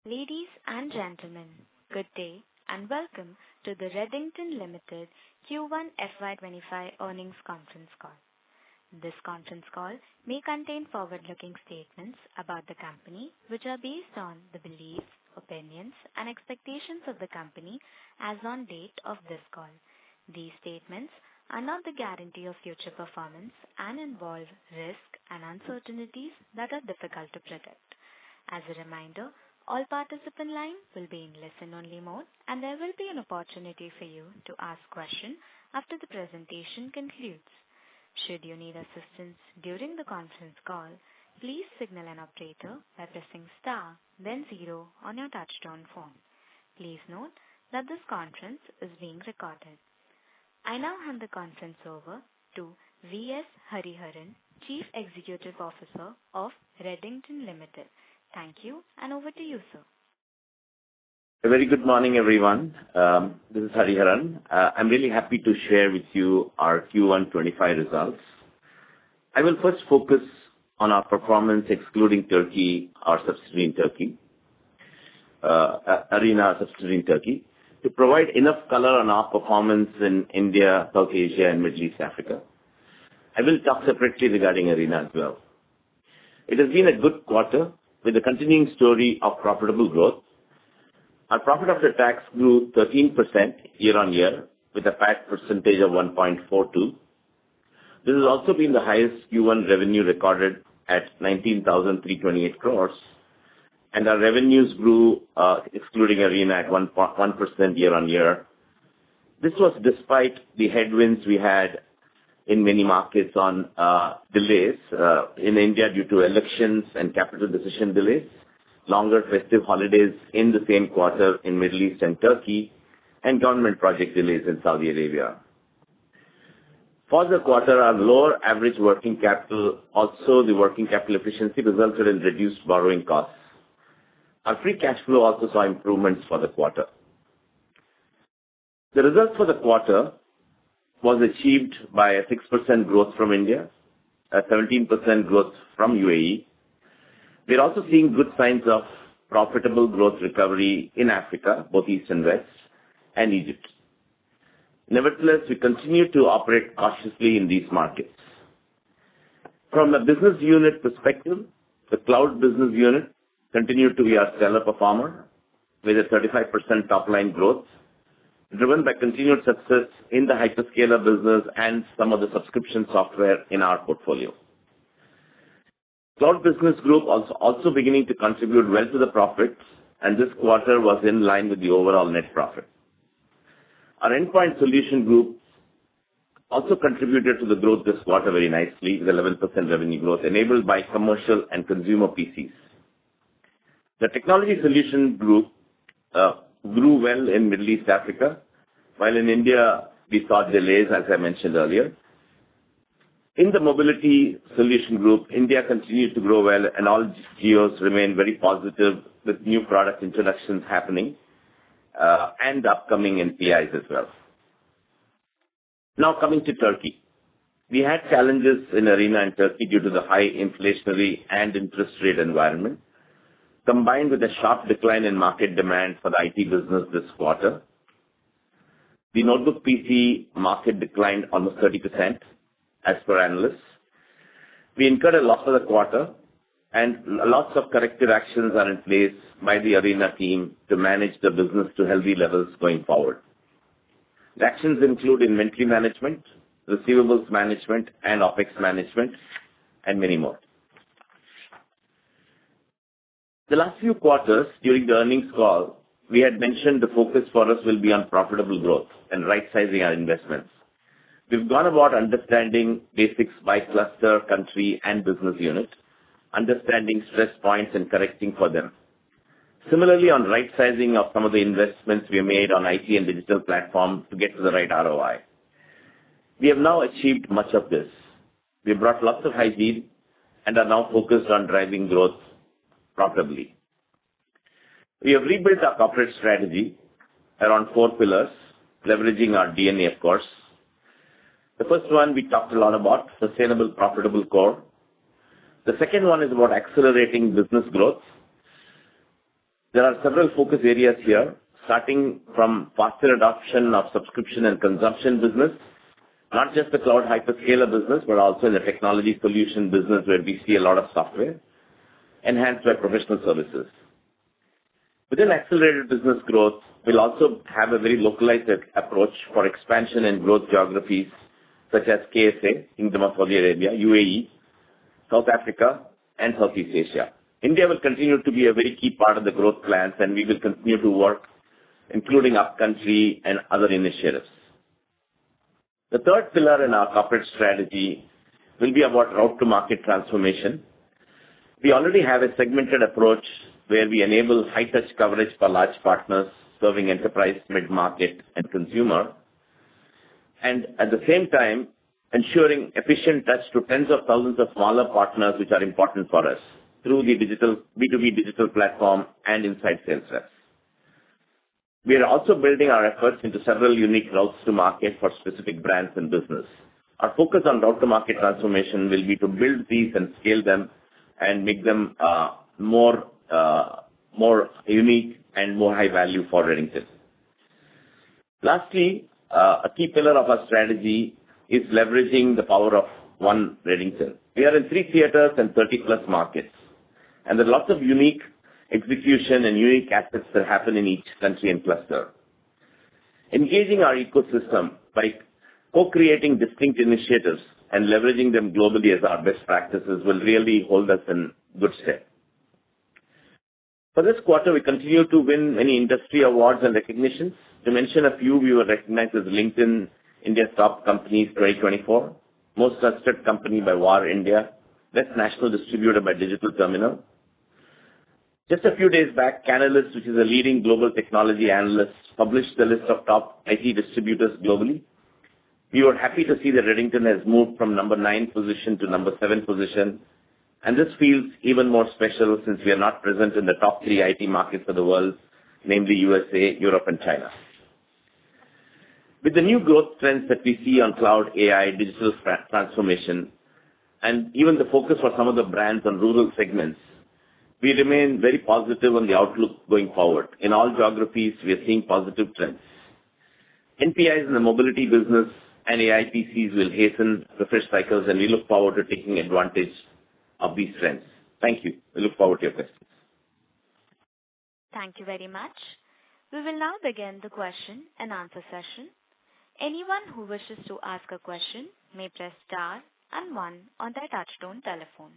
Ladies and gentlemen, good day and welcome to the Redington Ltd Q1 FY’25 earnings conference call. This conference call may contain forward-looking statements about the company which are based on the beliefs, opinions and expectations of the company as on date of this call. These statements are not the guarantee of future performance and involve risks and uncertainties that are difficult to predict. As a reminder, all participant lines will be in listen-only mode, and there will be an opportunity for you to ask questions after the presentation concludes. Should you need assistance during the conference call, please signal an operator by pressing star, then 0 on your touchtone phone. Please note that this conference is being recorded. I now hand the conference over to V.S. Hariharan, Chief Executive Officer of Redington Ltd. Thank you, and over to you, sir. A very good morning, everyone. This is Hariharan. I'm really happy to share with you our Q1 25 results. I will first focus on our performance excluding Turkey, our subsidiary in Turkey, Arena subsidiary in Turkey, to provide enough color on our performance in India, South Asia, and Middle East Africa. I will talk separately regarding Arena as well. It has been a good quarter with a continuing story of profitable growth. Our profit after tax grew 13% year-on-year with a PAT percentage of 1.42. This has also been the highest Q1 revenue recorded at 19,328 crores, and our revenues grew, excluding Arena, at 1% year-on-year. This was despite the headwinds we had in many markets on delays in India due to elections and capital decision delays, longer festive holidays in the same quarter in Middle East and Turkey, and government project delays in Saudi Arabia. For the quarter, our lower average working capital, also the working capital efficiency, resulted in reduced borrowing costs. Our free cash flow also saw improvements for the quarter. The results for the quarter was achieved by a 6% growth from India, a 17% growth from UAE. We're also seeing good signs of profitable growth recovery in Africa, both East and West, and Egypt. Nevertheless, we continue to operate cautiously in these markets. From a business unit perspective, the cloud business unit continued to be our stellar performer with a 35% top-line growth, driven by continued success in the hyperscaler business and some of the subscription software in our portfolio. Cloud Business Group also beginning to contribute well to the profits, and this quarter was in line with the overall net profit. Our Endpoint Solution Group also contributed to the growth this quarter very nicely, with 11% revenue growth enabled by commercial and consumer PCs. The Technology Solution Group grew well in Middle East Africa, while in India we saw delays, as I mentioned earlier. In the Mobility Solution Group, India continued to grow well, and all geos remain very positive with new product introductions happening and upcoming NPIs as well. Now coming to Turkey. We had challenges in Arena and Turkey due to the high inflationary and interest rate environment, combined with a sharp decline in market demand for the IT business this quarter. The notebook PC market declined almost 30% as per analysts. We incurred a loss for the quarter, and lots of corrective actions are in place by the Arena team to manage the business to healthy levels going forward. The actions include inventory management, receivables management, and OPEX management, and many more. The last few quarters during the earnings call, we had mentioned the focus for us will be on profitable growth and right-sizing our investments. We've gone about understanding basics by cluster, country, and business unit, understanding stress points and correcting for them. Similarly, on right-sizing of some of the investments we made on IT and digital platform to get to the right ROI. We have now achieved much of this. We brought lots of hygiene and are now focused on driving growth profitably. We have rebuilt our corporate strategy around 4 pillars, leveraging our DNA, of course. The first one we talked a lot about, sustainable, profitable core. The second one is about accelerating business growth. The There are several focus areas here, starting from faster adoption of subscription and consumption business, not just the cloud hyperscaler business, but also in the technology solution business where we see a lot of software, enhanced by professional services. Within accelerated business growth, we'll also have a very localized approach for expansion and growth geographies such as KSA, Kingdom of Saudi Arabia, UAE, South Africa, and Southeast Asia. India will continue to be a very key part of the growth plans, and we will continue to work, including upcountry and other initiatives. The third pillar in our corporate strategy will be about route to market transformation. We already have a segmented approach where we enable high-touch coverage for large partners serving enterprise, mid-market, and consumer, and at the same time, ensuring efficient touch to tens of thousands of smaller partners which are important for us through the B2B digital platform and inside sales reps. We are also building our efforts into several unique routes to market for specific brands and business. Our focus on route to market transformation will be to build these and scale them and make them more unique and more high value for Redington. Lastly, a key pillar of our strategy is leveraging the power of one Redington. We are in 3 theaters and 30 plus markets, and there are lots of unique execution and unique assets that happen in each country and cluster. Engaging our ecosystem by co-creating distinct initiatives and leveraging them globally as our best practices will really hold us in good stead. For this quarter, we continue to win many industry awards and recognitions. To mention a few, we were recognized as LinkedIn India's Top Companies 2024, Most Trusted Company by WAR India, Best National Distributor by Digital Terminal. Just a few days back, Canalys, which is a leading global technology analyst, published the list of top IT distributors globally. We were happy to see that Redington has moved from number 9 position to number 7 position, and this feels even more special since we are not present in the top 3 IT markets of the world, namely USA, Europe, and China. With the new growth trends that we see on cloud, AI, digital transformation, and even the focus for some of the brands on rural segments, we remain very positive on the outlook going forward. In all geographies, we are seeing positive trends. NPIs in the mobility business and AI PCs will hasten refresh cycles, and we look forward to taking advantage of these trends. Thank you. We look forward to your questions. Thank you very much. We will now begin the question and answer session. Anyone who wishes to ask a question may press star and 1 on their touchtone telephone.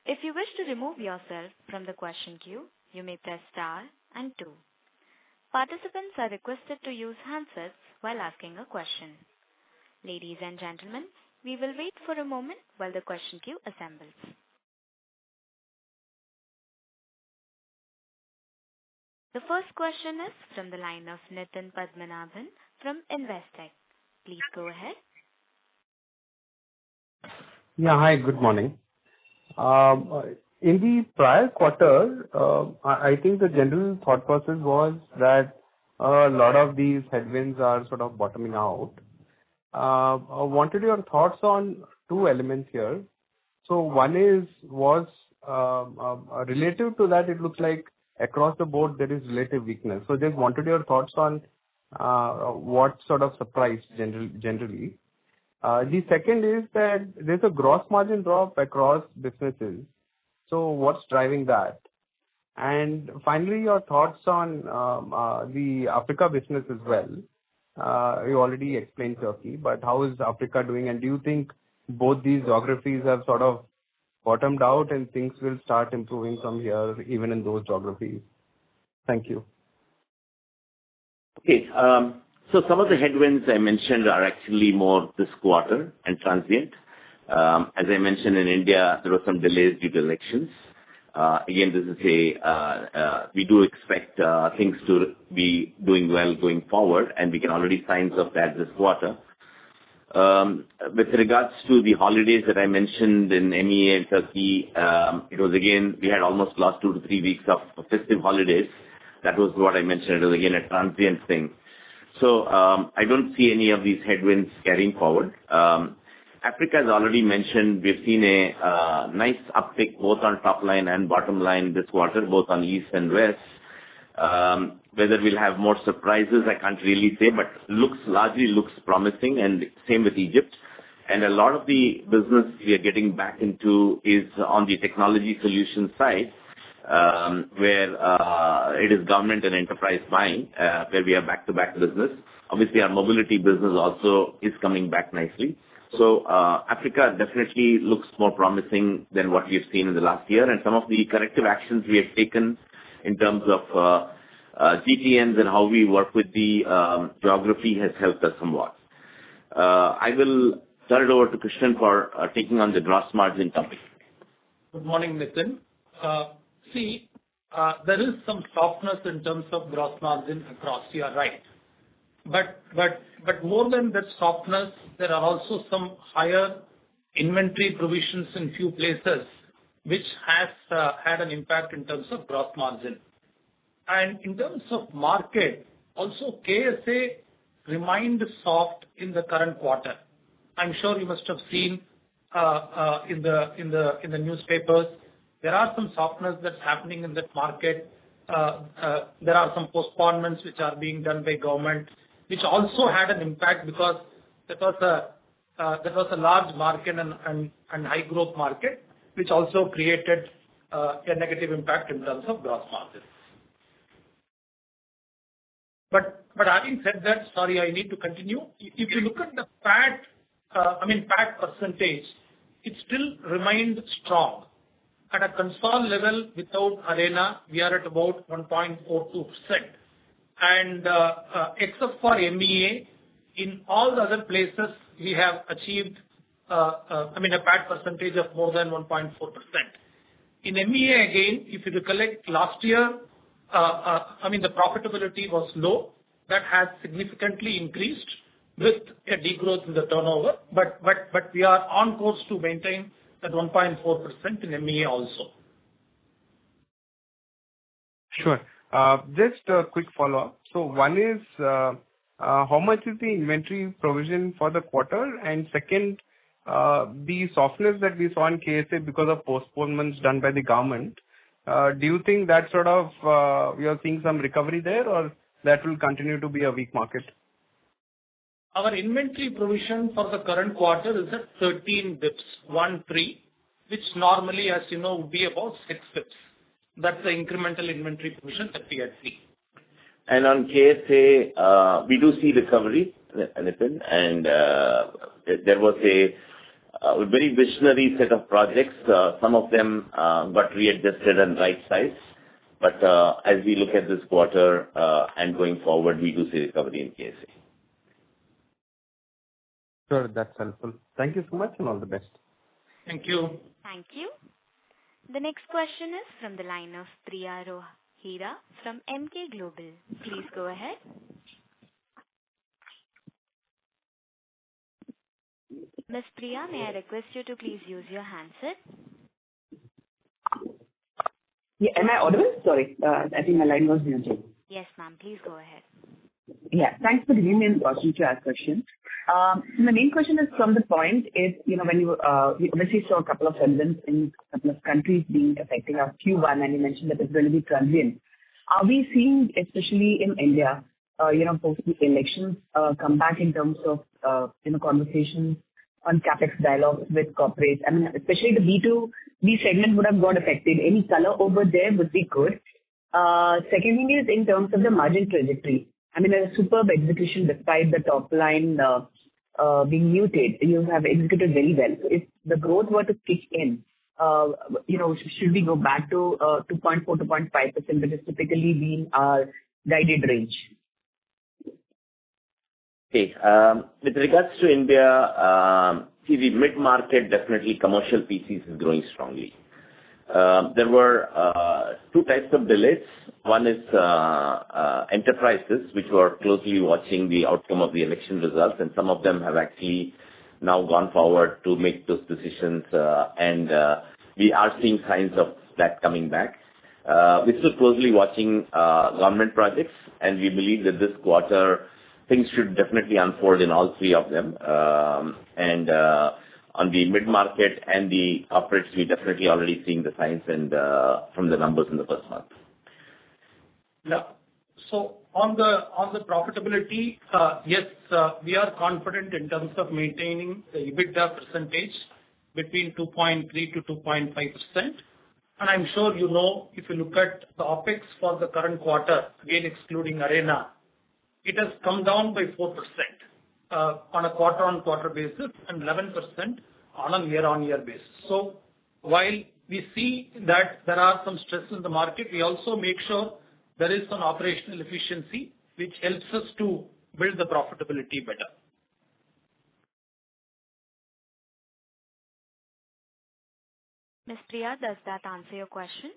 If you wish to remove yourself from the question queue, you may press star and 2. Participants are requested to use handsets while asking a question. Ladies and gentlemen, we will wait for a moment while the question queue assembles. The first question is from the line of Nitin Padmanabhan from Investec. Please go ahead. Yeah, hi, good morning. In the prior quarter, I think the general thought process was that a lot of these headwinds are sort of bottoming out. I wanted your thoughts on 2 elements here. So one was relative to that, it looks like across the board there is relative weakness. So just wanted your thoughts on what sort of surprised generally. The second is that there's a gross margin drop across businesses. So what's driving that? And finally, your thoughts on the Africa business as well. You already explained Turkey, but how is Africa doing? And do you think both these geographies have sort of bottomed out and things will start improving from here, even in those geographies? Thank you. Okay. So some of the headwinds I mentioned are actually more this quarter and transient. As I mentioned, in India, there were some delays due to elections. Again, this is we do expect things to be doing well going forward, and we can already signs of that this quarter. With regards to the holidays that I mentioned in MEA and Turkey, it was again, we had almost lost 2 to 3 weeks of festive holidays. That was what I mentioned. It was again a transient thing. So I don't see any of these headwinds carrying forward. Africa, as already mentioned, we've seen a nice uptick both on top line and bottom line this quarter, both on East and West. Whether we'll have more surprises, I can't really say, but largely looks promising, and same with Egypt. And a lot of the business we are getting back into is on the technology solution side, where it is government and enterprise buying, where we are back-to-back business. Obviously, our mobility business also is coming back nicely. So Africa definitely looks more promising than what we've seen in the last year, and some of the corrective actions we have taken in terms of GTNs and how we work with the geography has helped us somewhat. I will turn it over to Krishnan for taking on the gross margin topic. Good morning, Nitin. There is some softness in terms of gross margin across. You are right. But more than that softness, there are also some higher inventory provisions in few places, which has had an impact in terms of gross margin. And in terms of market, also KSA remained soft in the current quarter. I'm sure you must have seen in the newspapers. There are some softness that's happening in that market. There are some postponements which are being done by government, which also had an impact because that was a large market and high growth market, which also created a negative impact in terms of gross margin. But having said that, sorry, I need to continue. If you look at the PAT percentage, it still remained strong. At a consolidated level, without Arena, we are at about 1.42%. And except for MEA, in all the other places, we have achieved a PAT percentage of more than 1.4%. In MEA again, if you recollect last year, the profitability was low. That has significantly increased with a degrowth in the turnover, but we are on course to maintain that 1.4% in MEA also. Sure. Just a quick follow-up. So one is, how much is the inventory provision for the quarter? And second, the softness that we saw in KSA because of postponements done by the government, do you think that sort of we are seeing some recovery there, or that will continue to be a weak market? Our inventory provision for the current quarter is at 13 bips, 13, which normally, as you know, would be about 6 bips. That's the incremental inventory provision that we had seen. And on KSA, we do see recovery, Nitin, and there was a very visionary set of projects. Some of them got readjusted and right-sized. But as we look at this quarter and going forward, we do see recovery in KSA. Sure, that's helpful. Thank you so much and all the best. Thank you. Thank you. The next question is from the line of Priya Rohira from Emkay Global. Please go ahead. Ms. Priya, may I request you to please use your handset? Yeah, am I audible? Sorry, I think my line was muted. Yes, ma'am. Please go ahead. Yeah, thanks for giving me an opportunity to ask questions. My main question is from the point is, when you we obviously saw a couple of headwinds in a couple of countries being affecting our Q1, and you mentioned that it's going to be transient. Are we seeing, especially in India, post the elections, come back in terms of conversations on capex dialogues with corporates? I mean, especially the B2B segment would have got affected. Any color over there would be good. Second thing is in terms of the margin trajectory. I mean, a superb execution despite the top line being muted. You have executed very well. So if the growth were to kick in, should we go back to 2.4 to 2.5%, which is typically been our guided range? Okay. With regards to India, the mid-market, definitely commercial PCs is growing strongly. There were two types of delays. One is enterprises, which were closely watching the outcome of the election results, and some of them have actually now gone forward to make those decisions, and we are seeing signs of that coming back. We're still closely watching government projects, and we believe that this quarter things should definitely unfold in all three of them. And on the mid-market and the corporates, we're definitely already seeing the signs and from the numbers in the first month. Yeah. So on the profitability, yes, we are confident in terms of maintaining the EBITDA percentage between 2.3 to 2.5%. And I'm sure you know, if you look at the OpEx for the current quarter, again excluding Arena, it has come down by 4% on a quarter-on-quarter basis and 11% on a year-on-year basis. So while we see that there are some stress in the market, we also make sure there is some operational efficiency which helps us to build the profitability better. Ms. Priya, does that answer your question?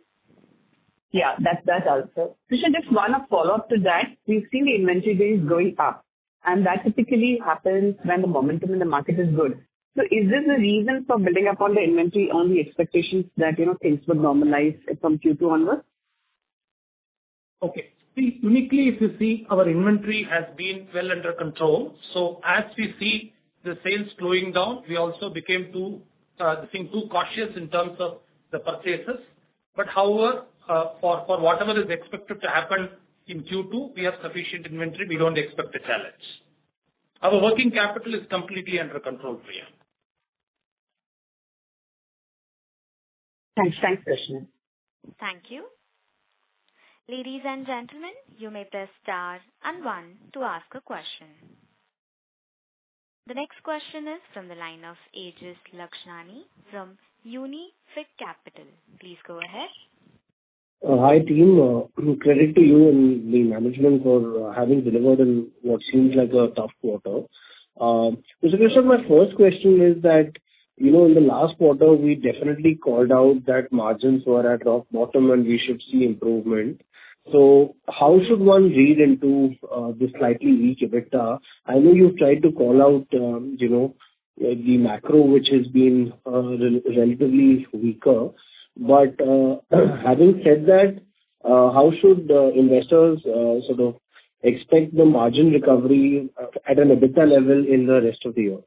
Yeah, that also. Krishna, just one follow-up to that. We've seen the inventory days going up, and that typically happens when the momentum in the market is good. So is this the reason for building up on the inventory on the expectations that, things would normalize from Q2 onwards? Okay. See, uniquely, if you see, our inventory has been well under control. So as we see the sales slowing down, we also became too cautious in terms of the purchases. But however, for whatever is expected to happen in Q2, we have sufficient inventory. We don't expect a challenge. Our working capital is completely under control, Priya. Thanks, Krishna. Thank you. Ladies and gentlemen, you may press star and 1 to ask a question. The next question is from the line of Aegis Lakshnani from Unific Capital. Please go ahead. Hi team, credit to you and the management for having delivered in what seems like a tough quarter. Mr. Krishna, my first question is that, in the last quarter, we definitely called out that margins were at rock bottom and we should see improvement. So how should one read into this slightly weak EBITDA? I know you've tried to call out, the macro, which has been relatively weaker. But having said that, how should investors sort of expect the margin recovery at an EBITDA level in the rest of the year?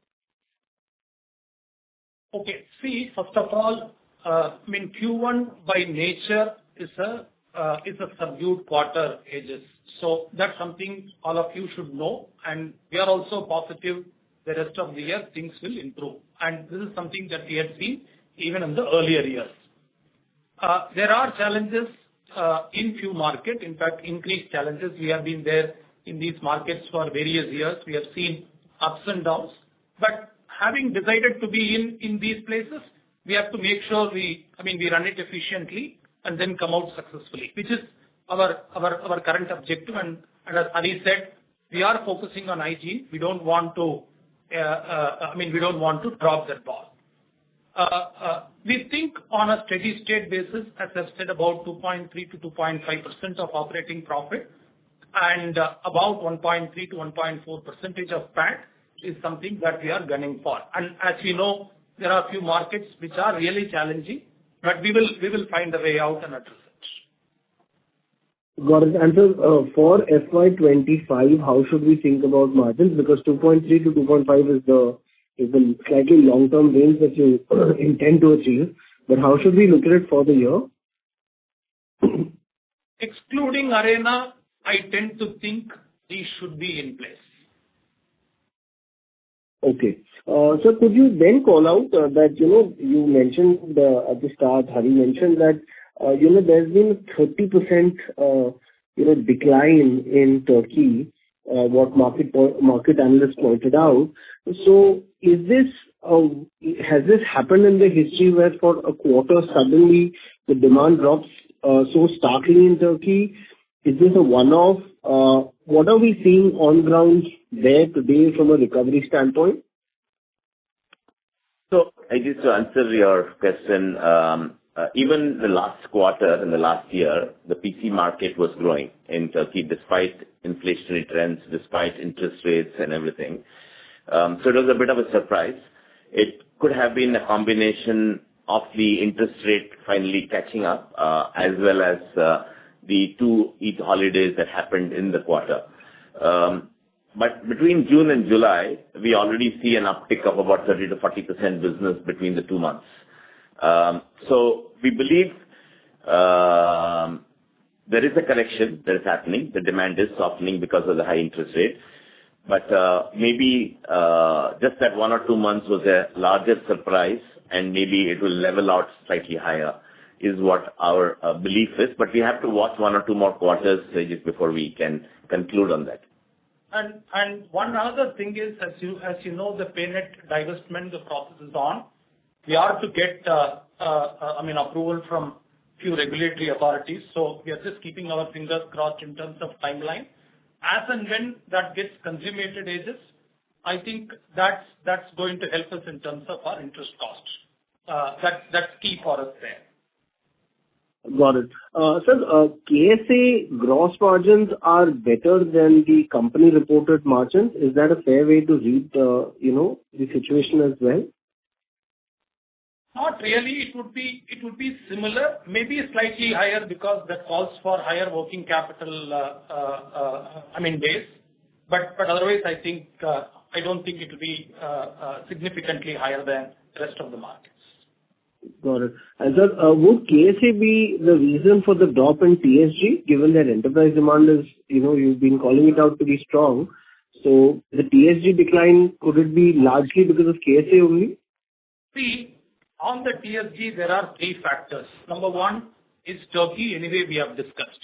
Okay. See, first of all, Q1 by nature is a subdued quarter, Aegis. So that's something all of you should know. And we are also positive the rest of the year things will improve. And this is something that we had seen even in the earlier years. There are challenges in few markets. In fact, increased challenges. We have been there in these markets for various years. We have seen ups and downs. But having decided to be in these places, we have to make sure we run it efficiently and then come out successfully, which is our current objective. And as Hari said, we are focusing on hygiene. We don't want to, drop that ball. We think on a steady state basis, as I've said, about 2.3 to 2.5% of operating profit and about 1.3 to 1.4% of PAT is something that we are gunning for. And as you know, there are a few markets which are really challenging, but we will find a way out and address it. Got it. And so for FY'25, how should we think about margins? Because 2.3 to 2.5 is the slightly long-term range that you intend to achieve. But how should we look at it for the year? Excluding Arena, I tend to think these should be in place. Okay. So could you then call out that, you mentioned at the start, Hari mentioned that, there's been 30%, decline in Turkey, what market analysts pointed out. So has this happened in the history where for a quarter suddenly the demand drops so starkly in Turkey? Is this a one-off? What are we seeing on ground there today from a recovery standpoint? So, I just to answer your question, even the last quarter in the last year, the PC market was growing in Turkey despite inflationary trends, despite interest rates and everything. So it was a bit of a surprise. It could have been a combination of the interest rate finally catching up, as well as the 2 Eid holidays that happened in the quarter. But between June and July, we already see an uptick of about 30 to 40% business between the 2 months. So we believe there is a correction that is happening. The demand is softening because of the high interest rate. But maybe just that 1 or 2 months was a larger surprise, and maybe it will level out slightly higher, is what our belief is. But we have to watch 1 or 2 more quarters just before we can conclude on that. And one other thing is, as you know, the PayNet divestment, the process is on. We are to get approval from few regulatory authorities. So we are just keeping our fingers crossed in terms of timeline. As and when that gets consummated, Aegis, I think that's going to help us in terms of our interest costs. That's key for us there. Got it. Sir, KSA gross margins are better than the company reported margins. Is that a fair way to read, the situation as well? Not really. It would be similar, maybe slightly higher because that calls for higher working capital, days. But otherwise, I don't think it will be significantly higher than the rest of the markets. Got it. And sir, would KSA be the reason for the drop in TSG, given that enterprise demand is, you've been calling it out to be strong. So the TSG decline, could it be largely because of KSA only? See, on the TSG, there are 3 factors. Number 1 is Turkey. Anyway, we have discussed.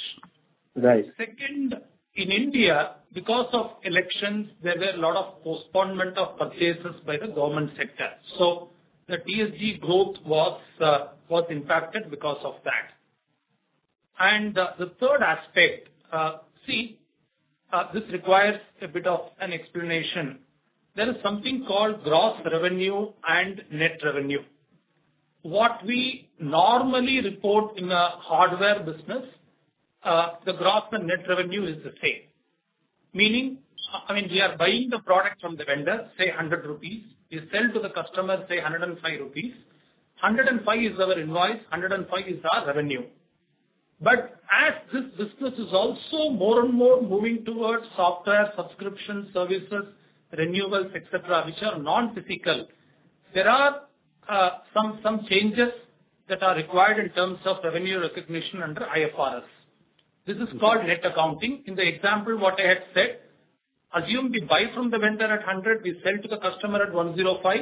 Right. Second, in India, because of elections, there were a lot of postponement of purchases by the government sector. So the TSG growth was impacted because of that. And the third aspect, this requires a bit of an explanation. There is something called gross revenue and net revenue. What we normally report in a hardware business, the gross and net revenue is the same. Meaning, we are buying the product from the vendor, say 100 rupees. We sell to the customer, say 105 rupees. 105 is our invoice, 105 is our revenue. But as this business is also more and more moving towards software, subscription services, renewals, etc., which are non-physical, there are some changes that are required in terms of revenue recognition under IFRS. This is called net accounting. In the example what I had said, assume we buy from the vendor at 100, we sell to the customer at 105.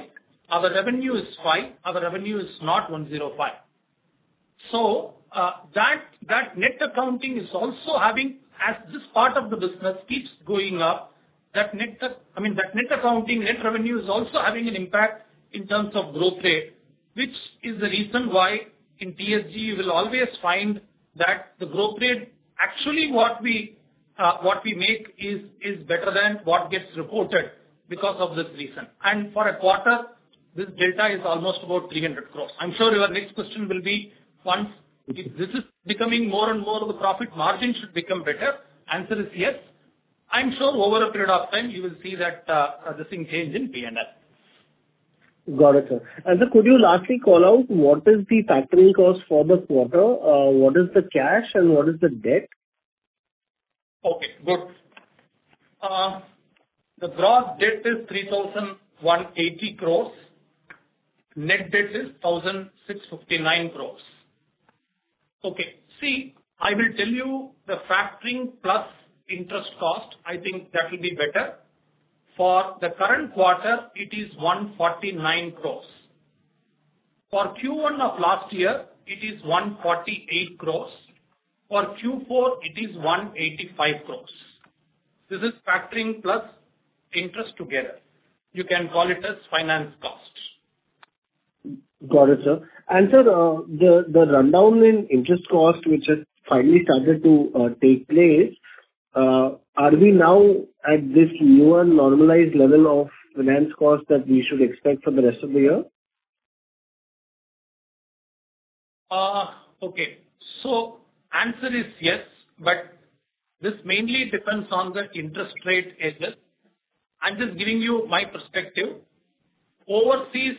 Our revenue is 5. Our revenue is not 105. So that net accounting is also having, as this part of the business keeps going up, that net accounting, net revenue is also having an impact in terms of growth rate, which is the reason why in TSG you will always find that the growth rate, actually what we make is better than what gets reported because of this reason. And for a quarter, this delta is almost about 300 crores. I'm sure your next question will be, once if this is becoming more and more, the profit margin should become better. Answer is yes. I'm sure over a period of time you will see that this thing change in P&L. Got it, sir. And sir, could you lastly call out what is the factoring cost for the quarter? What is the cash and what is the debt? Okay, good. The gross debt is 3,180 crores. Net debt is 1,659 crores. Okay, see, I will tell you the factoring plus interest cost. I think that will be better. For the current quarter, it is 149 crores. For Q1 of last year, it is 148 crores. For Q4, it is 185 crores. This is factoring plus interest together. You can call it as finance cost. Got it, sir. And sir, the rundown in interest cost, which has finally started to take place, are we now at this newer normalized level of finance cost that we should expect for the rest of the year? Okay. So answer is yes, but this mainly depends on the interest rate edges. I'm just giving you my perspective. Overseas,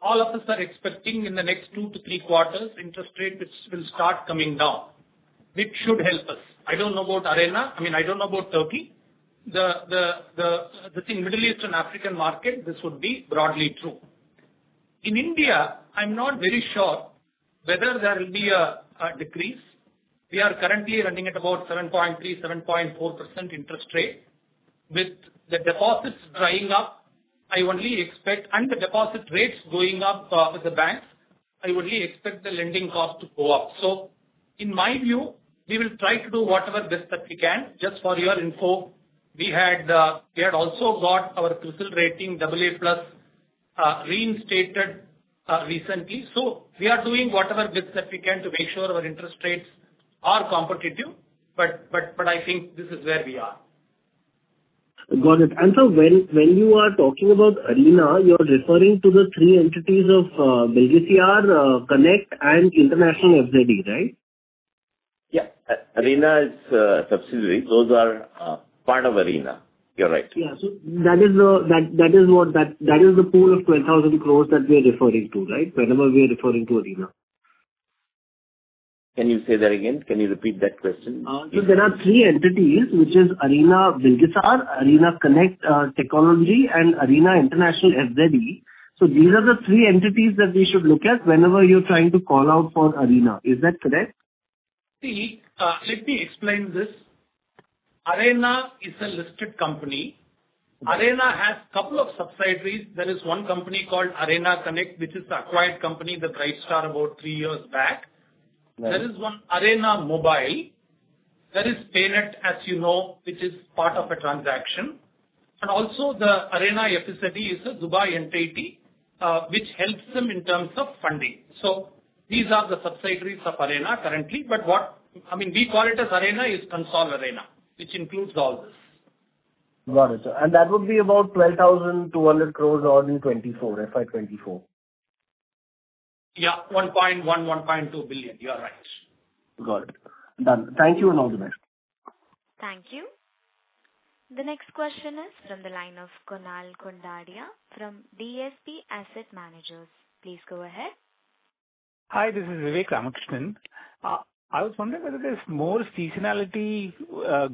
all of us are expecting in the next 2 to 3 quarters, interest rate will start coming down, which should help us. I don't know about Arena. I don't know about Turkey. The thing, Middle East and African market, this would be broadly true. In India, I'm not very sure whether there will be a decrease we are currently running at about 7.3, 7.4% interest rate. With the deposits drying up, I only expect, and the deposit rates going up with the banks, I only expect the lending cost to go up. So, in my view, we will try to do whatever best that we can. Just for your info, we had also got our CRISIL rating AA+ reinstated recently. So, we are doing whatever best that we can to make sure our interest rates are competitive. But I think this is where we are. Got it. And so when you are talking about Arena, you're referring to the three entities of Belgisiar, Connect, and International FZD, right? Yeah. Arena is a subsidiary. Those are part of Arena. You're right. Yeah. So that is the pool of 12,000 crores that we are referring to, right? Whenever we are referring to Arena. Can you say that again? Can you repeat that question? So there are three entities, which is Arena Belgisar, Arena Connect Technology, and Arena International FZD. So these are the three entities that we should look at whenever you're trying to call out for Arena. Is that correct? See, let me explain this. Arena is a listed company. Arena has a couple of subsidiaries. There is one company called Arena Connect, which is the acquired company, the Brightstar, about 3 years back. Right. There is one Arena Mobile. There is Paynet, as you know, which is part of a transaction. And also the Arena FZD is a Dubai entity, which helps them in terms of funding. So these are the subsidiaries of Arena currently. But we call it as Arena is Concall Arena, which includes all this. Got it, sir. And that would be about 12,200 crores odd in FY'24. Yeah, 1.1, 1.2 billion. You are right. Got it. Done. Thank you and all the best. Thank you. The next question is from the line of Kunal Kundadia from DSP Asset Managers. Please go ahead. Hi, this is Vivek Ramakrishnan. I was wondering whether there's more seasonality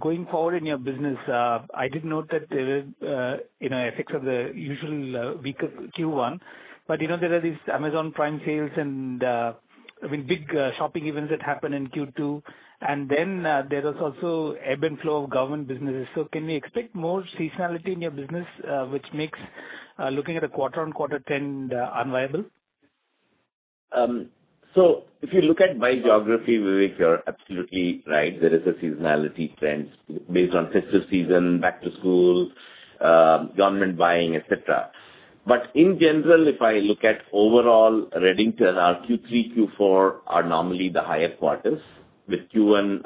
going forward in your business. I did note that there were effects of the usual weaker Q1. But, there are these Amazon Prime sales and big shopping events that happen in Q2. And then there is also ebb and flow of government businesses. So can we expect more seasonality in your business, which makes looking at a quarter-on-quarter trend unviable? So if you look at by geography, Vivek, you're absolutely right. There is a seasonality trend based on festive season, back to school, government buying, etc. But in general, if I look at overall Redington, our Q3, Q4 are normally the higher quarters, with Q1,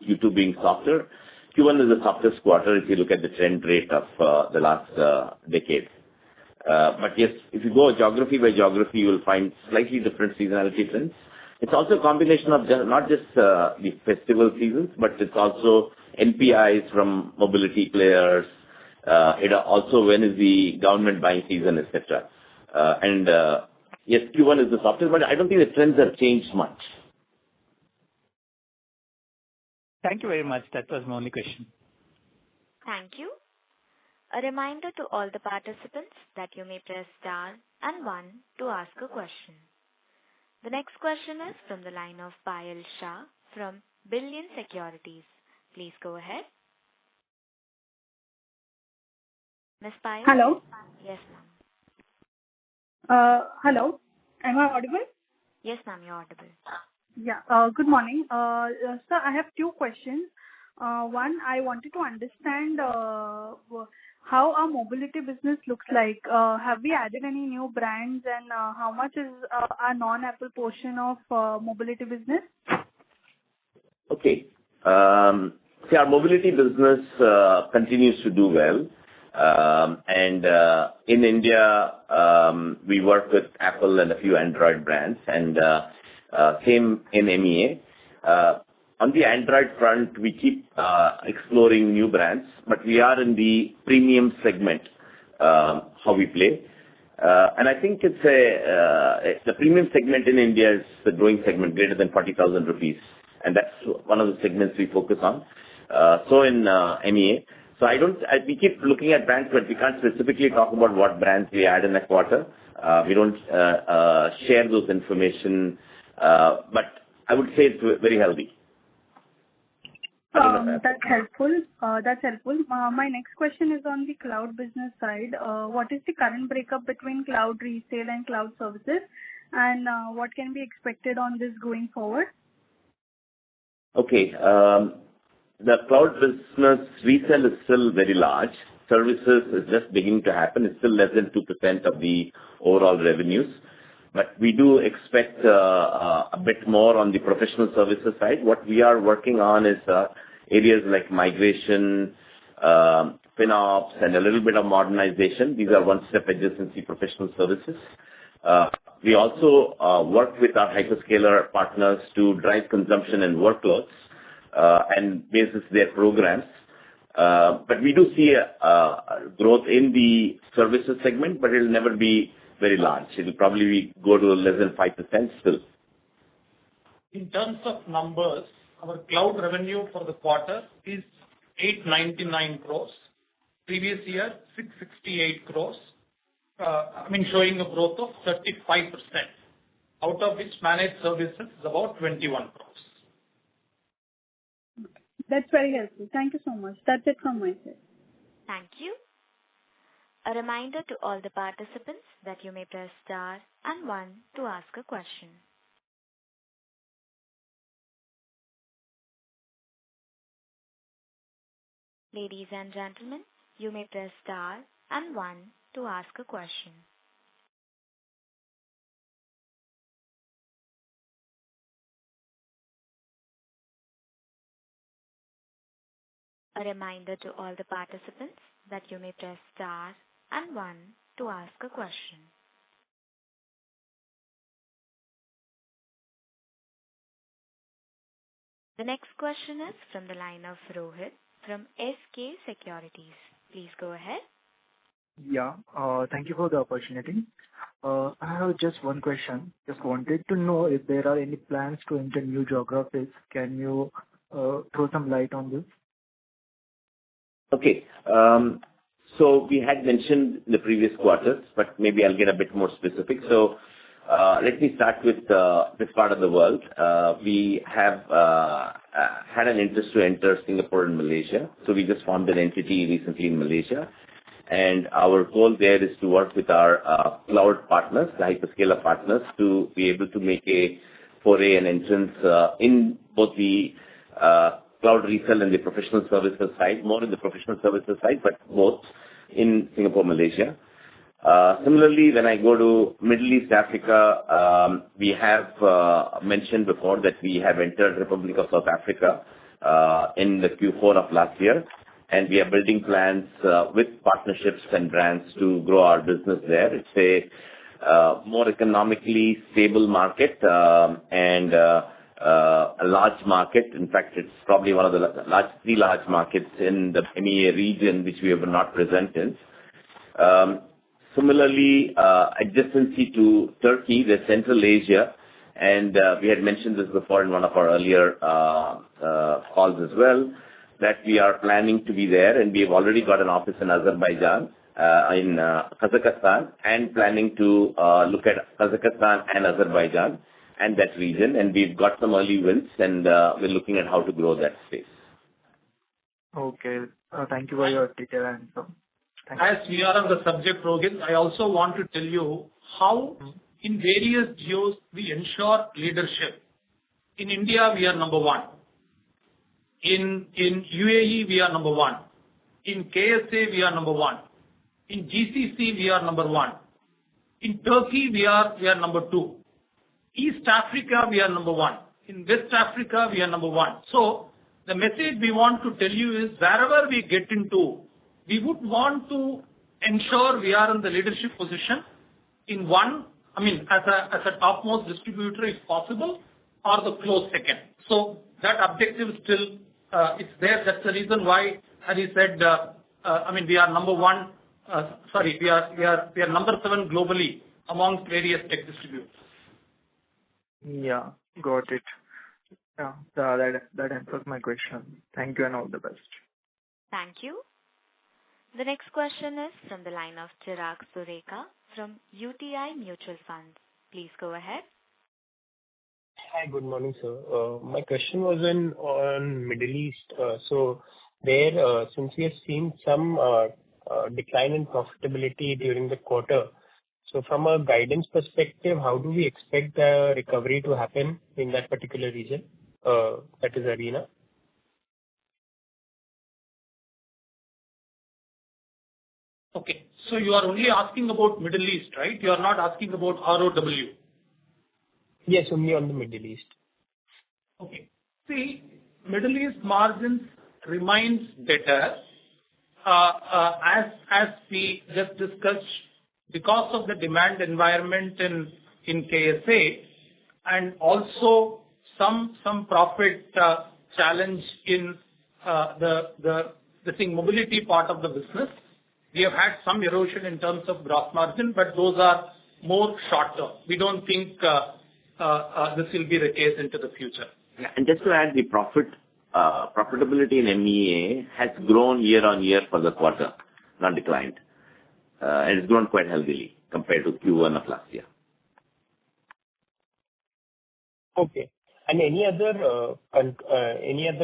Q2 being softer. Q1 is the softest quarter if you look at the trend rate of the last decade. But yes, if you go geography by geography, you will find slightly different seasonality trends. It's also a combination of not just the festival seasons, but it's also NPIs from mobility players. Also when is the government buying season, etc. Yes, Q1 is the softest, but I don't think the trends have changed much. Thank you very much. That was my only question. Thank you. A reminder to all the participants that you may press star and 1 to ask a question. The next question is from the line of Payal Shah from Billion Securities. Please go ahead. Ms. Payal? Hello. Yes, ma'am. Hello. Am I audible? Yes, ma'am, you're audible. Yeah. Good morning. Sir, I have 2 questions. One, I wanted to understand how our mobility business looks like. Have we added any new brands, and how much is our non-Apple portion of mobility business? Okay. See, our mobility business continues to do well. And in India, we work with Apple and a few Android brands, and same in MEA. On the Android front, we keep exploring new brands, but we are in the premium segment, how we play. And I think it's the premium segment in India is the growing segment, greater than 40,000 rupees. And that's one of the segments we focus on. So in MEA. So we keep looking at brands, but we can't specifically talk about what brands we add in a quarter. We don't share those information, but I would say it's very healthy. That's helpful. My next question is on the cloud business side. What is the current breakup between cloud resale and cloud services, and what can be expected on this going forward? Okay. The cloud business resale is still very large. Services is just beginning to happen. It's still less than 2% of the overall revenues. But we do expect a bit more on the professional services side. What we are working on is areas like migration, FinOps, and a little bit of modernization. These are one-step adjacency professional services. We also work with our hyperscaler partners to drive consumption and workloads and basis their programs. But we do see a growth in the services segment, but it will never be very large. It will probably go to less than 5% still. In terms of numbers, our cloud revenue for the quarter is 899 crores. Previous year, 668 crores. Showing a growth of 35%, out of which managed services is about 21 crores. That's very helpful. Thank you so much. That's it from my side. Thank you. A reminder to all the participants that you may press star and 1 to ask a question. Ladies and gentlemen, you may press star and 1 to ask a question. A reminder to all the participants that you may press star and 1 to ask a question. The next question is from the line of Rohit from SK Securities. Please go ahead. Yeah, thank you for the opportunity. I have just one question. Just wanted to know if there are any plans to enter new geographies. Can you throw some light on this? Okay. So we had mentioned the previous quarters, but maybe I'll get a bit more specific. So let me start with this part of the world. We have had an interest to enter Singapore and Malaysia. So we just formed an entity recently in Malaysia. And our goal there is to work with our cloud partners, the hyperscaler partners, to be able to make a foray and entrance in both the cloud resale and the professional services side, more in the professional services side, but both in Singapore, Malaysia. Similarly, when I go to Middle East, Africa, we have mentioned before that we have entered Republic of South Africa in the Q4 of last year. And we are building plans with partnerships and brands to grow our business there. It's a more economically stable market and a large market. In fact, it's probably one of the three large markets in the MEA region, which we have not present in. Similarly, adjacency to Turkey, the Central Asia, and we had mentioned this before in one of our earlier calls as well, that we are planning to be there, and we have already got an office in Azerbaijan, in Kazakhstan, and planning to look at Kazakhstan and Azerbaijan and that region, and we've got some early wins, and we're looking at how to grow that space. Okay. Thank you for your detailed answer. As we are on the subject, Rohit, I also want to tell you how in various geos we ensure leadership. In India, we are number one. In UAE, we are number one. In KSA, we are number one. In GCC, we are number one. In Turkey, we are number two. East Africa, we are number one. In West Africa, we are number one. So the message we want to tell you is wherever we get into, we would want to ensure we are in the leadership position in one, as a topmost distributor if possible, or the close second. So that objective still it's there. That's the reason why, as he said, we are number one. We are number 7 globally amongst various tech distributors. Yeah, got it. Yeah, that answers my question. Thank you and all the best. Thank you. The next question is from the line of Chirag Sureka from UTI Mutual Fund. Please go ahead. Hi, good morning, sir. My question was on Middle East. So there, since we have seen some decline in profitability during the quarter, so from a guidance perspective, how do we expect the recovery to happen in that particular region, that is arena? Okay. So you are only asking about Middle East, right? You are not asking about ROW. Yes, only on the Middle East. Okay. See, Middle East margins remains better, as we just discussed, because of the demand environment in KSA, and also some profit challenge in the mobility part of the business. We have had some erosion in terms of gross margin, but those are more short term. We don't think this will be the case into the future. Yeah, and just to add, the profitability in MEA has grown year-on-year for the quarter, not declined. And it's grown quite healthily compared to Q1 of last year. Okay. And any other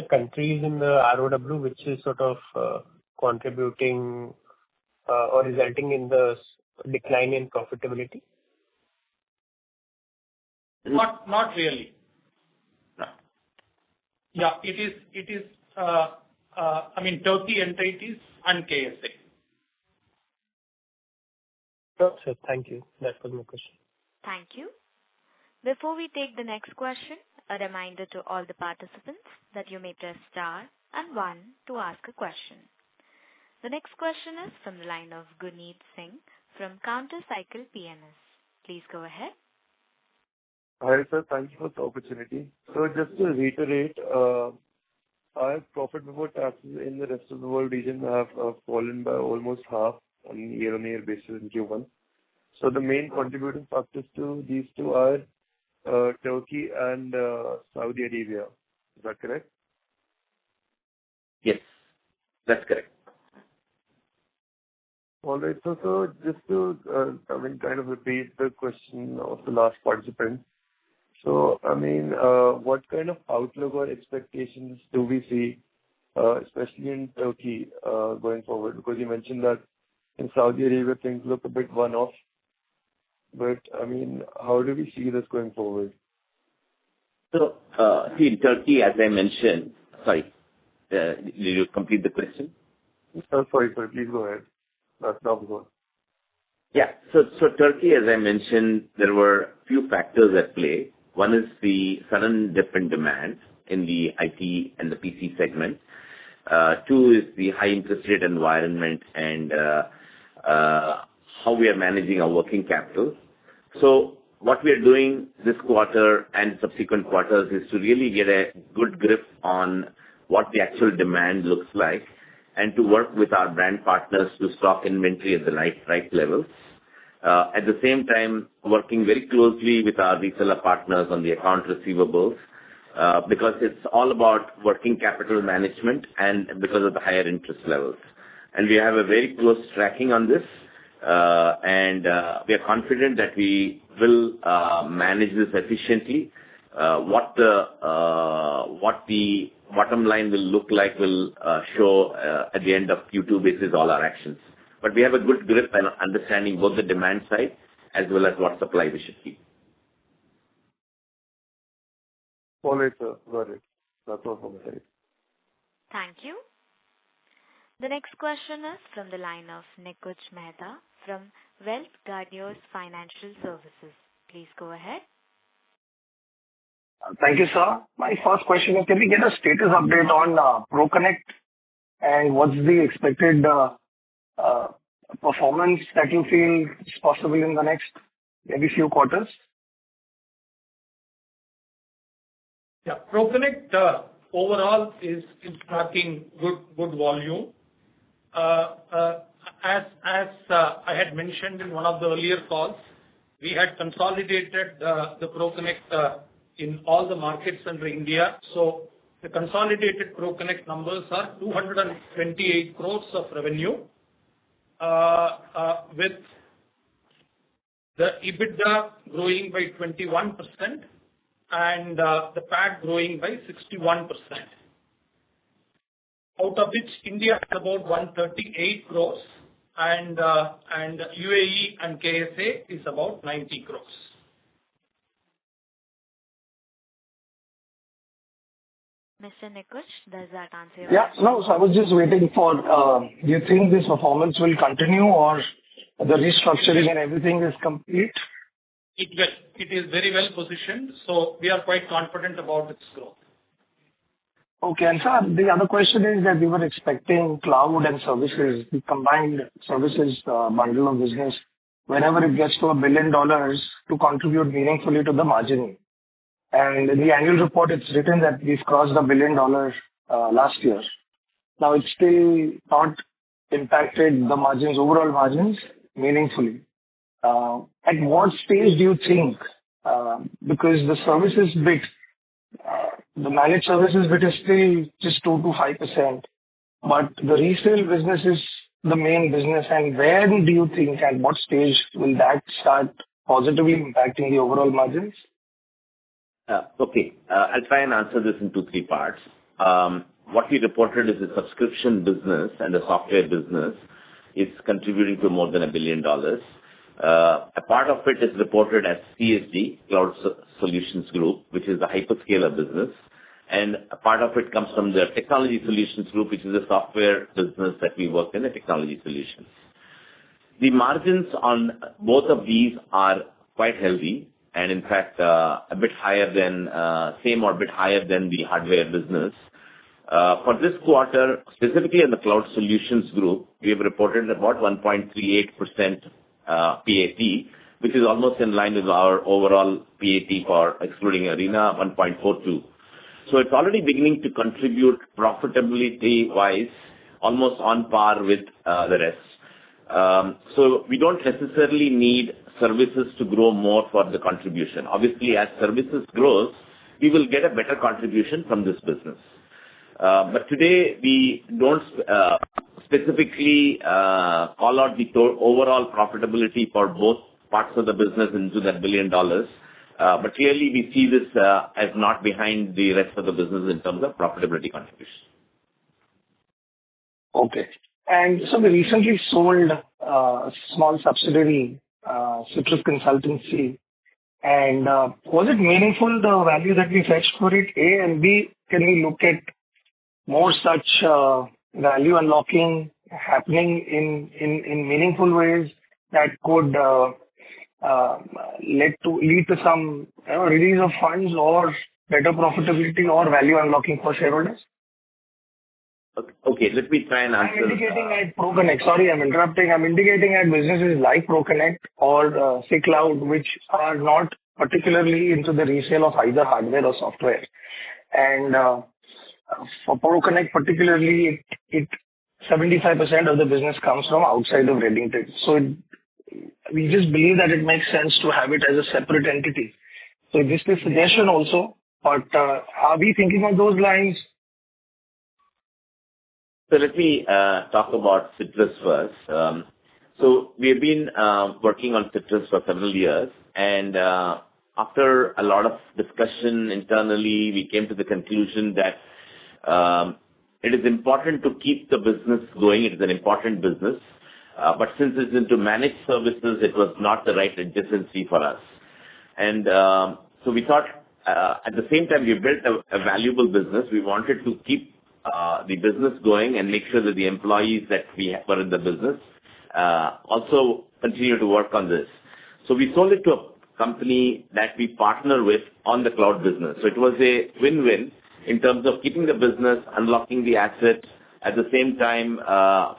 countries in the ROW which is sort of contributing or resulting in the decline in profitability? Not really. No. Yeah, it is. I mean, Turkey entities and KSA. Sir, thank you. That was my question. Thank you. Before we take the next question, a reminder to all the participants that you may press star and 1 to ask a question. The next question is from the line of Guneet Singh from Counter Cycle PMS. Please go ahead. Hi, sir. Thank you for the opportunity. So just to reiterate, our profit before taxes in the rest of the world region have fallen by almost half on a year-on-year basis in Q1. So the main contributing factors to these two are Turkey and Saudi Arabia. Is that correct? Yes, that's correct. All right. So just to, kind of repeat the question of the last participant. So, what kind of outlook or expectations do we see, especially in Turkey, going forward? Because you mentioned that in Saudi Arabia, things look a bit one-off. But, how do we see this going forward? So, see, in Turkey, as I mentioned, sorry, did you complete the question? Sorry, please go ahead. That's not good. Yeah. So Turkey, as I mentioned, there were few factors at play. One is the sudden dip in demand in the IT and the PC segment. Two is the high interest rate environment and how we are managing our working capital. So what we are doing this quarter and subsequent quarters is to really get a good grip on what the actual demand looks like and to work with our brand partners to stock inventory at the right levels. At the same time, working very closely with our reseller partners on the account receivables, because it's all about working capital management and because of the higher interest levels. And we have a very close tracking on this, and we are confident that we will manage this efficiently. What the bottom line will look like will show at the end of Q2 basis all our actions. But we have a good grip and understanding both the demand side as well as what supply we should keep. All right, sir. Got it. That's all from my side. Thank you. The next question is from the line of Nikuj Mehta from Wealth Guardians Financial Services. Please go ahead. Thank you, sir. My first question is, can we get a status update on ProConnect and what's the expected performance that you feel is possible in the next maybe few quarters? Yeah, ProConnect overall is tracking good volume. As I had mentioned in one of the earlier calls, we had consolidated the ProConnect in all the markets under India. So the consolidated ProConnect numbers are 228 crores of revenue, with the EBITDA growing by 21% and the PAT growing by 61%. Out of which India is about 138 crores and UAE and KSA is about 90 crores. Mr. Nikush, does that answer your Yeah. question? No, so I was just waiting for, do you think this performance will continue or the restructuring and everything is complete? It will. It is very well positioned, so we are quite confident about its growth. Okay. And sir, the other question is that we were expecting cloud and services, the combined services bundle of business, whenever it gets to $1 billion to contribute meaningfully to the margin. And in the annual report, it's written that we've crossed $1 billion last year. Now, it's still not impacted the margins, overall margins, meaningfully. At what stage do you think, because the services bit, the managed services bit is still just 2 to 5%, but the resale business is the main business, and when do you think, at what stage will that start positively impacting the overall margins? Okay. I'll try and answer this in 2-3 parts. What we reported is the subscription business and the software business is contributing to more than $1 billion. A part of it is reported as CSG, Cloud Solutions Group, which is the hyperscaler business, and a part of it comes from the Technology Solutions Group, which is the software business that we work in, the technology solutions. The margins on both of these are quite healthy, and in fact, a bit higher than, same or a bit higher than the hardware business. For this quarter, specifically in the Cloud Solutions Group, we have reported about 1.38% PAT, which is almost in line with our overall PAT for excluding Arena, 1.42. So it's already beginning to contribute profitability-wise, almost on par with the rest. So we don't necessarily need services to grow more for the contribution. Obviously, as services grows, we will get a better contribution from this business. But today, we don't specifically call out the overall profitability for both parts of the business into that $1 billion. But clearly, we see this as not behind the rest of the business in terms of profitability contribution. Okay. And so we recently sold a small subsidiary, Citrus Consultancy. And was it meaningful, the value that we fetched for it? A, and B, can we look at more such value unlocking happening in meaningful ways that could lead to some release of funds or better profitability or value unlocking for shareholders? Okay, let me try and answer. I'm indicating at ProConnect. Sorry, I'm interrupting. I'm indicating at businesses like ProConnect or say Cloud, which are not particularly into the resale of either hardware or software. And for ProConnect particularly, it 75% of the business comes from outside of Redington. So we just believe that it makes sense to have it as a separate entity. So this is a suggestion also, but are we thinking on those lines? So let me talk about Citrus first. So we have been working on Citrus for several years, and after a lot of discussion internally, we came to the conclusion that it is important to keep the business going. It is an important business. But since it's into managed services, it was not the right adjacency for us. And so we thought at the same time we built a valuable business. We wanted to keep the business going and make sure that the employees that we were in the business also continue to work on this. So we sold it to a company that we partner with on the cloud business. So it was a win-win in terms of keeping the business, unlocking the asset, at the same time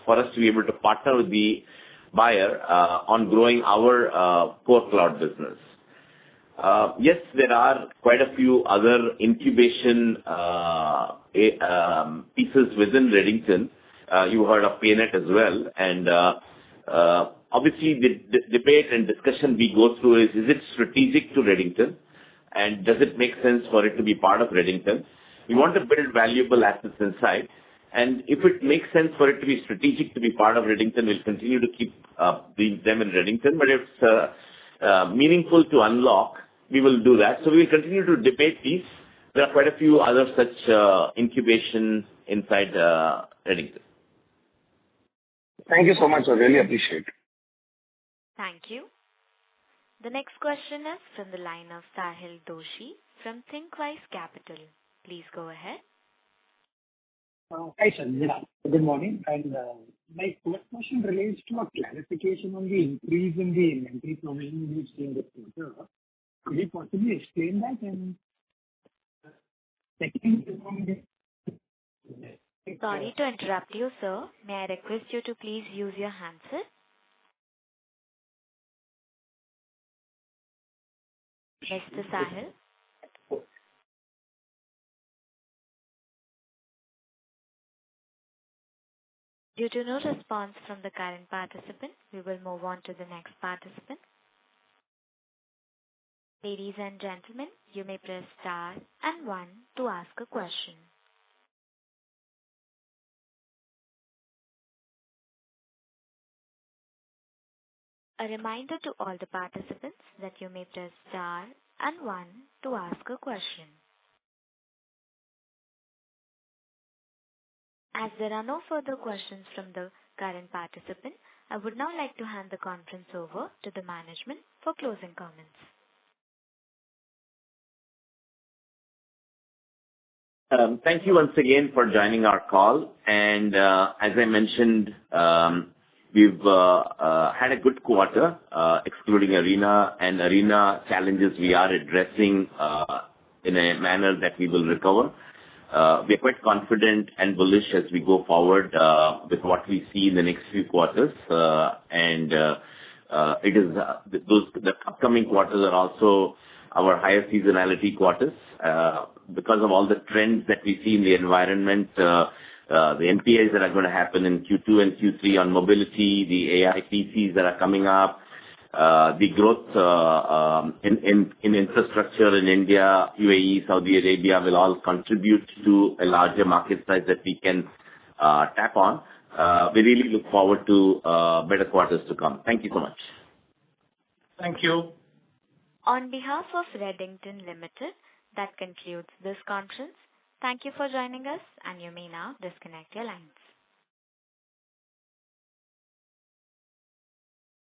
for us to be able to partner with the buyer on growing our core cloud business. Yes, there are quite a few other incubation pieces within Redington. You heard of PayNet as well. And obviously, the debate and discussion we go through is it strategic to Redington? And does it make sense for it to be part of Redington? We want to build valuable assets inside. And if it makes sense for it to be strategic to be part of Redington, we'll continue to keep them in Redington. But if it's meaningful to unlock, we will do that. So we will continue to debate these. There are quite a few other such incubation inside Redington. Thank you so much. I really appreciate it. Thank you. The next question is from the line of Sahil Doshi from Thinkwise Capital. Please go ahead. Hi, sir. Good morning. My first question relates to a clarification on the increase in the inventory provision we've seen this quarter. Could you possibly explain that? And second, sorry to interrupt you, sir. May I request you to please use your handset? Mr. Sahil? Due to no response from the current participant, we will move on to the next participant. Ladies and gentlemen, you may press star and 1 to ask a question. A reminder to all the participants that you may press star and 1 to ask a question. As there are no further questions from the current participant, I would now like to hand the conference over to the management for closing comments. Thank you once again for joining our call. And as I mentioned, we've had a good quarter, excluding Arena, and Arena challenges we are addressing in a manner that we will recover. We are quite confident and bullish as we go forward with what we see in the next few quarters. And it is the upcoming quarters are also our higher seasonality quarters. Because of all the trends that we see in the environment, the NPIs that are going to happen in Q2 and Q3 on mobility, the AI PCs that are coming up, the growth in infrastructure in India, UAE, Saudi Arabia will all contribute to a larger market size that we can tap on. We really look forward to better quarters to come. Thank you so much. Thank you. On behalf of Redington Ltd, that concludes this conference. Thank you for joining us, and you may now disconnect your lines.